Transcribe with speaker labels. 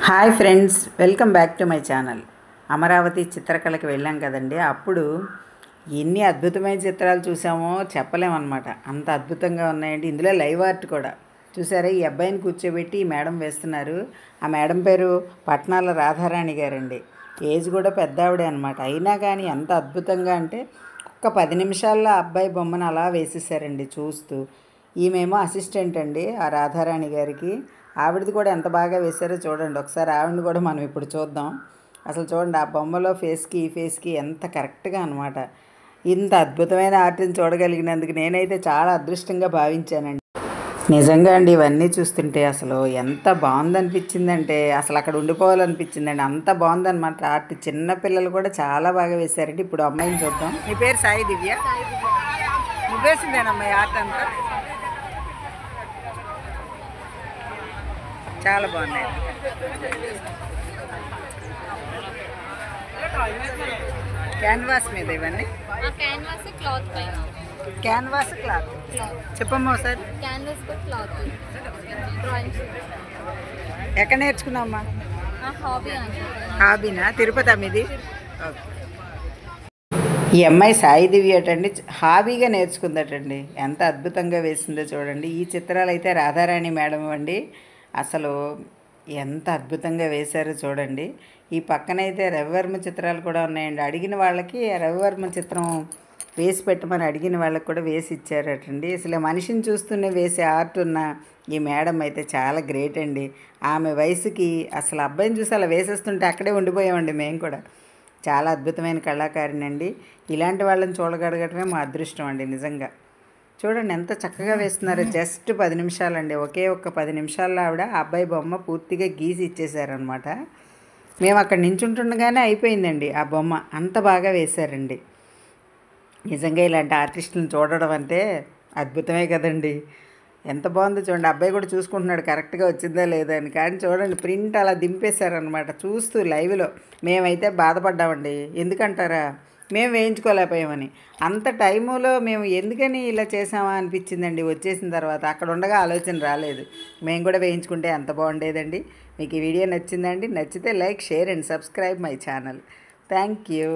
Speaker 1: Hi friends, welcome back to my channel. Amaravati చిత్రకళకి వెళ్ళాం కదండి. అప్పుడు ఎన్ని అద్భుతమైన చిత్రాలు చూసామో చెప్పలేమన్నమాట. అంత అద్భుతంగా ఉన్నాయండి. ఇందులో లైవ్ ఆర్ట్ కూడా చూసారా. ఈ అబ్బాయిని కూర్చోబెట్టి ఈ మేడం వేస్తున్నారు. ఆ మేడం పేరు పట్నాల రాధారాణి గారండి. ఏజ్ కూడా పెద్ద ఆవిడే అనమాట. అయినా కానీ ఎంత అద్భుతంగా అంటే ఒక 10 నిమిషాల్లో ఆ అబ్బాయి బొమ్మను అలా వేసేసారండి చూస్తూ. ఈమెమో అసిస్టెంట్ అండి ఆ రాధారాణి గారికి. ఆవిడది కూడా ఎంత బాగా వేశారో చూడండి. ఒకసారి ఆవిడని కూడా మనం ఇప్పుడు చూద్దాం. అసలు చూడండి, ఆ బొమ్మలో ఫేస్కి ఈ ఫేస్కి ఎంత కరెక్ట్గా అనమాట. ఇంత అద్భుతమైన ఆర్ట్ని చూడగలిగినందుకు నేనైతే చాలా అదృష్టంగా భావించానండి. నిజంగా అండి, ఇవన్నీ చూస్తుంటే అసలు ఎంత బాగుందనిపించిందంటే అసలు అక్కడ ఉండిపోవాలనిపించిందండి. అంత బాగుందన్నమాట ఆర్ట్. చిన్నపిల్లలు కూడా చాలా బాగా వేశారండి. ఇప్పుడు అమ్మాయిని చూద్దాం. నీ పేరు సాయి దివ్య? నువ్వేసిందేనమ్మాయి ఆర్ట్ అంతా? చాలా బాగున్నాయి. క్యాన్వాస్ మీద ఇవన్నీ? క్యాన్వాస్ క్లాత్ చెప్పమ్మా ఒకసారి. ఎక్కడ నేర్చుకున్నావమ్మా? హాబీనా? తిరుపతి మీది? ఈ అమ్మాయి సాయి దివ్య అటండి. హాబీగా నేర్చుకుందటండి. ఎంత అద్భుతంగా వేసిందో చూడండి. ఈ చిత్రాలు అయితే రాధారాణి మేడం అండి. అసలు ఎంత అద్భుతంగా వేశారో చూడండి. ఈ పక్కనైతే రవివర్మ చిత్రాలు కూడా ఉన్నాయండి. అడిగిన వాళ్ళకి రవివర్మ చిత్రం వేసి పెట్టమని అడిగిన వాళ్ళకి కూడా వేసి ఇచ్చారటండి. అసలు మనిషిని చూస్తూనే వేసే ఆర్ట్ ఉన్న ఈ మేడం అయితే చాలా గ్రేట్ అండి. ఆమె వయసుకి అసలు అబ్బాయిని చూసి అలా వేసేస్తుంటే అక్కడే ఉండిపోయామండి మేము కూడా. చాలా అద్భుతమైన కళాకారిణి అండి. ఇలాంటి వాళ్ళని చూడగలగటమే మా అదృష్టం అండి నిజంగా. చూడండి ఎంత చక్కగా వేస్తున్నారో. జస్ట్ 10 నిమిషాలండి. ఒక్క 10 నిమిషాల్లో ఆవిడ ఆ అబ్బాయి బొమ్మ పూర్తిగా గీసి ఇచ్చేసారనమాట. మేము అక్కడ నించుంటుండగానే అయిపోయిందండి ఆ బొమ్మ. అంత బాగా వేశారండి. నిజంగా ఇలాంటి ఆర్టిస్టులను చూడడం అంటే అద్భుతమే కదండి. ఎంత బాగుందో చూడండి. అబ్బాయి కూడా చూసుకుంటున్నాడు కరెక్ట్గా వచ్చిందా లేదా అని. కానీ చూడండి, ప్రింట్ అలా దింపేశారనమాట చూస్తూ లైవ్లో. మేమైతే బాధపడ్డామండి. ఎందుకంటారా, మేము వేయించుకోలేకపోయామని. అంత టైములో మేము ఎందుకని ఇలా చేసామా అనిపించిందండి. వచ్చేసిన తర్వాత అక్కడ ఉండగా ఆలోచన రాలేదు. మేము కూడా వేయించుకుంటే ఎంత బాగుండేదండి. మీకు ఈ వీడియో నచ్చిందండి? నచ్చితే like, share and subscribe my channel. Thank you.